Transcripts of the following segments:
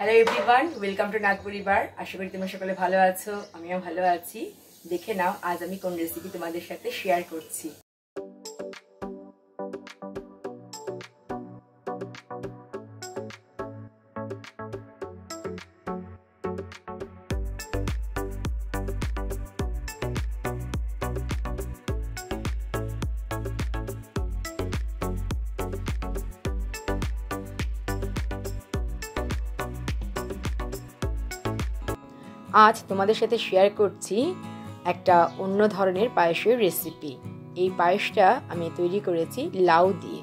Hello everyone, welcome to নাগ পরিবার। আশা করি তোমরা সকলে ভালো আছো, আমিও ভালো আছি। দেখে নাও আজ আমি কোন রেসিপি তোমাদের সাথে শেয়ার করছি। আজ তোমাদের সাথে শেয়ার করছি একটা অন্য ধরনের পায়েসের রেসিপি। এই পায়েসটা আমি তৈরি করেছি লাউ দিয়ে।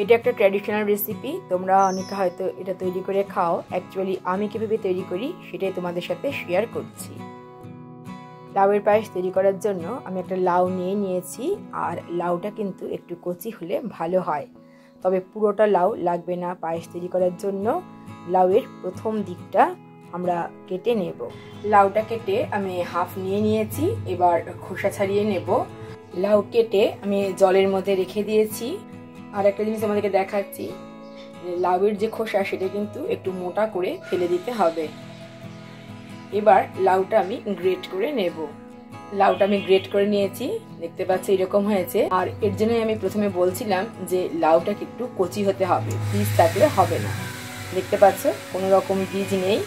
এটা একটা ট্র্যাডিশনাল রেসিপি, তোমরা অনেকে হয়তো এটা তৈরি করে খাও। অ্যাকচুয়ালি আমি কীভাবে তৈরি করি সেটাই তোমাদের সাথে শেয়ার করছি। লাউয়ের পায়েস তৈরি করার জন্য আমি একটা লাউ নিয়েছি, আর লাউটা কিন্তু একটু কচি হলে ভালো হয়, তবে পুরোটা লাউ লাগবে না পায়েস তৈরি করার জন্য। লাউয়ের প্রথম দিকটা আমরা কেটে নেব। লাউটা কেটে আমি হাফ নিয়েছি, এবার খোসা ছাড়িয়ে নেব। লাউ কেটে আমি জলের মধ্যে রেখে দিয়েছি। আর একটা জিনিস আমাদেরকে দেখাচ্ছি, লাউয়ের যে খোসা সেটা কিন্তু একটু মোটা করে ফেলে দিতে হবে। এবার লাউটা আমি গ্রেট করে নেব। লাউটা আমি গ্রেট করে নিয়েছি, দেখতে পাচ্ছি এরকম হয়েছে। আর এর জন্যই আমি প্রথমে বলছিলাম যে লাউটা একটু কচি হতে হবে, বীজ থাকলে হবে না। দেখতে পাচ্ছ কোনো রকম বীজ নেই।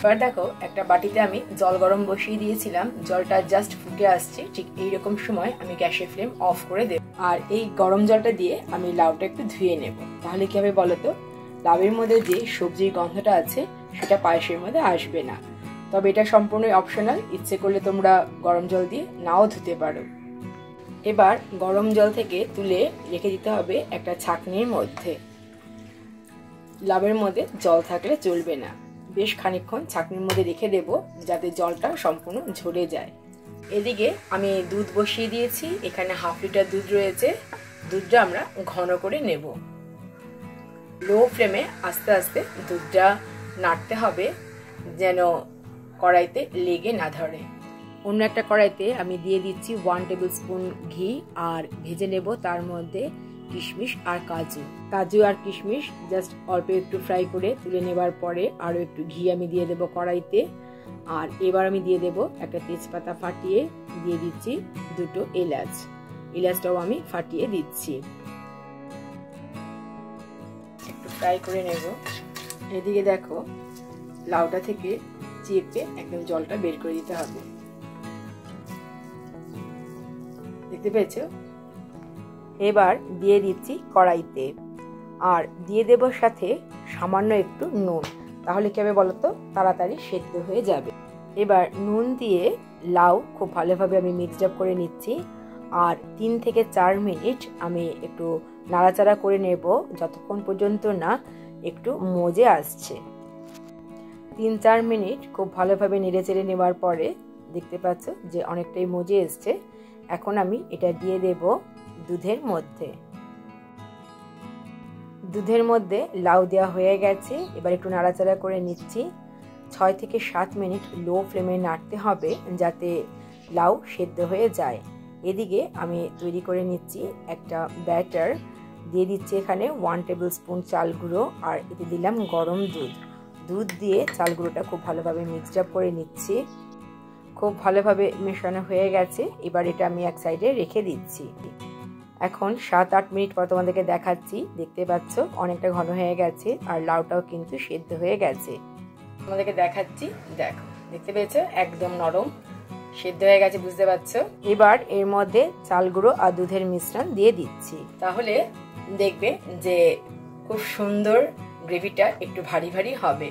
এবার দেখো একটা বাটিতে আমি জল গরম বসিয়ে দিয়েছিলাম, জলটা জাস্ট ফুটে আসছে। ঠিক এইরকম সময় আমি গ্যাসের ফ্লেম অফ করে দেব। আর এই গরম জলটা দিয়ে আমি লাউটা একটু ধুয়ে নেব। তাহলে কি হবে বলতো, লাউয়ের মধ্যে যে সবজির গন্ধটা আছে সেটা পায়েসের মধ্যে আসবে না। তবে এটা সম্পূর্ণ অপশনাল, ইচ্ছে করলে তোমরা গরম জল দিয়ে নাও ধুতে পারো। এবার গরম জল থেকে তুলে রেখে দিতে হবে একটা ছাঁকনির মধ্যে। লাউয়ের মধ্যে জল থাকলে চলবে না, বেশ খানিকক্ষণ ছাঁকনির মধ্যে রেখে দেব যাতে জলটা সম্পূর্ণ ঝরে যায়। এদিকে আমি দুধ বসিয়ে দিয়েছি, এখানে হাফ লিটার দুধ রয়েছে। দুধটা আমরা ঘন করে নেব। লো ফ্লেমে আস্তে আস্তে দুধটা নাড়তে হবে যেন কড়াইতে লেগে না ধরে। অন্য একটা কড়াইতে আমি দিয়ে দিচ্ছি 1 টেবিল স্পুন ঘি, আর ভেজে নেব তার মধ্যে কিশমিশ আর কাজু আর কিশমিশ জাস্ট অল্প একটু ফ্রাই করে তুলে নেবার পরে আরও একটু ঘি আমি দিয়ে দেব কড়াইতে। আর এবার আমি দিয়ে দেব একটা তেজপাতা ফাটিয়ে, দিয়ে দিচ্ছি 2টো এলাচটাও আমি ফাটিয়ে দিচ্ছি। একটু ফ্রাই করে নেব। এদিকে দেখো লাউটা থেকে চেপে একদম জলটা বের করে দিতে হবে, দেখতে পেয়েছো? এবার দিয়ে দিচ্ছি কড়াইতে, আর দিয়ে দেব সাথে সামান্য একটু নুন। তাহলে কি হবে বলতো, তাড়াতাড়ি সেদ্ধ হয়ে যাবে। এবার নুন দিয়ে লাউ খুব ভালোভাবে আমি মিক্সড আপ করে নিচ্ছি। আর 3 থেকে 4 মিনিট আমি একটু নাড়াচাড়া করে নেব, যতক্ষণ পর্যন্ত না একটু মজে আসছে। 3-4 মিনিট খুব ভালোভাবে নেড়েচেড়ে নেবার পরে দেখতে পাচ্ছ যে অনেকটাই মজে এসছে। এখন আমি এটা দিয়ে দেব দুধের মধ্যে। দুধের মধ্যে লাউ দেওয়া হয়ে গেছে, এবার একটু নাড়াচাড়া করে নিচ্ছি। 6 থেকে 7 মিনিট লো ফ্লেমে নাড়তে হবে যাতে লাউ সেদ্ধ হয়ে যায়। এদিকে আমি তৈরি করে নিচ্ছি একটা ব্যাটার। দিয়ে দিচ্ছি এখানে 1 টেবিল স্পুন চাল গুঁড়ো, আর এতে দিলাম গরম দুধ দিয়ে চাল গুঁড়োটা খুব ভালোভাবে মিক্সড আপ করে নিচ্ছি। খুব ভালোভাবে মেশানো হয়ে গেছে, এবার এটা আমি এক সাইডে রেখে দিচ্ছি। এখন 7-8 মিনিট পর তোমাদেরকে দেখাচ্ছি। দেখতে পাচ্ছ অনেকটা ঘন হয়ে গেছে, আর লাউটাও কিন্তু সেদ্ধ হয়ে গেছে। তোমাদেরকে দেখাচ্ছি, দেখো দেখতে পেয়েছো একদম নরম সেদ্ধ হয়ে গেছে, বুঝতে পারছো? এবার এর মধ্যে চাল গুঁড়ো আর দুধের মিশ্রণ দিয়ে দিচ্ছি। তাহলে দেখবে যে খুব সুন্দর গ্রেভিটা একটু ভারী ভারী হবে।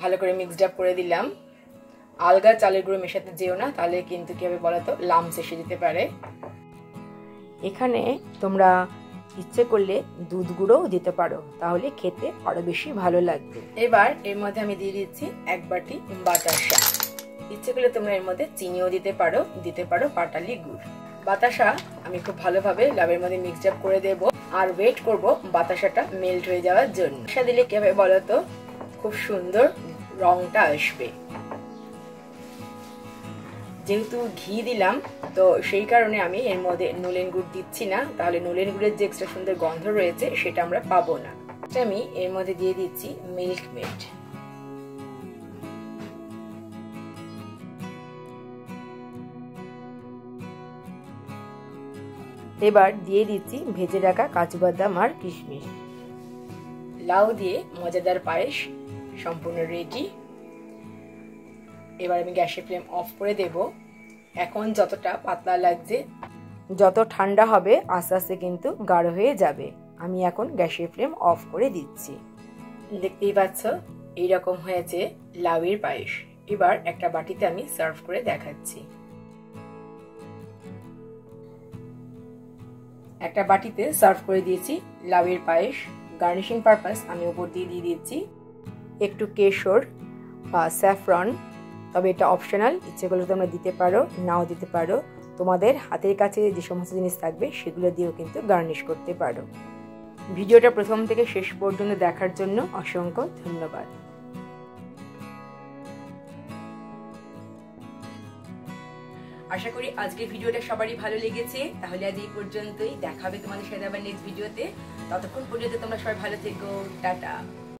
ভালো করে মিক্সড আপ করে দিলাম। আলগা চালের গুঁড়ো মেশাতে যেও না, তাহলে কিন্তু কি হবে বলতো, লামস এসে যেতে পারে। এখানে তোমরা ইচ্ছে করলে দুধ গুঁড়োও দিতে পারো, তাহলে খেতে আরো বেশি ভালো লাগবে। এবার এর মধ্যে আমি দিয়ে দিচ্ছি 1 বাটি বাতাসা। ইচ্ছে করলে তোমরা এর মধ্যে চিনিও দিতে পারো পাটালি গুড়। বাতাসা আমি খুব ভালোভাবে লাউয়ের মধ্যে মিক্সড আপ করে দেব, আর ওয়েট করব বাতাসাটা মেল্ট হয়ে যাওয়ার জন্য। বাতাসা দিলে কি হবে বলতো, খুব সুন্দর রংটা আসবে। যেহেতু ঘি দিলাম তো সেই কারণে আমি এর মধ্যে নলেন গুড় দিচ্ছি না, তাহলে নলেন গুড়ের যে এক্সট্রা সুন্দর গন্ধ রয়েছে সেটা আমরা পাবো না। আমি এর মধ্যে দিয়ে দিচ্ছি মিল্ক মেড। এবার দিয়ে দিচ্ছি ভেজে রাখা কাজু বাদাম আর কিশমিশ। লাউ দিয়ে মজাদার পায়েস সম্পূর্ণ রেডি। এবার আমি গ্যাসের ফ্লেম অফ করে দেব। এখন যতটা পাতলা লাগছে, যত ঠান্ডা হবে আস্তে আস্তে কিন্তু গাঢ় হয়ে যাবে। আমি এখন গ্যাসের ফ্লেম অফ করে দিচ্ছি। দেখতেই পাচ্ছ এইরকম হয়েছে লাউয়ের পায়েস। এবার একটা বাটিতে আমি সার্ভ করে দেখাচ্ছি। একটা বাটিতে সার্ভ করে দিয়েছি লাউয়ের পায়েস। গার্নিশিং পারপাস আমি উপর দিয়ে দিয়েছি একটু কেশর বা স্যাফরন, তবে এটা অপশনাল, ইচ্ছে করলে তোমরা দিতে পারো, নাও দিতে পারো। তোমাদের হাতের কাছে যে সমস্ত জিনিস থাকবে সেগুলো দিয়েও কিন্তু গার্নিশ করতে পারো। ভিডিওটা প্রথম থেকে শেষ পর্যন্ত দেখার জন্য অসংখ্য ধন্যবাদ। আশা করি আজকের ভিডিওটা সবারই ভালো লেগেছে। তাহলে আজ এই পর্যন্তই, দেখা হবে তোমাদের সাথে আবার নেক্সট ভিডিওতে। ততক্ষণ পর্যন্ত তোমরা সবাই ভালো থেকো। টাটা।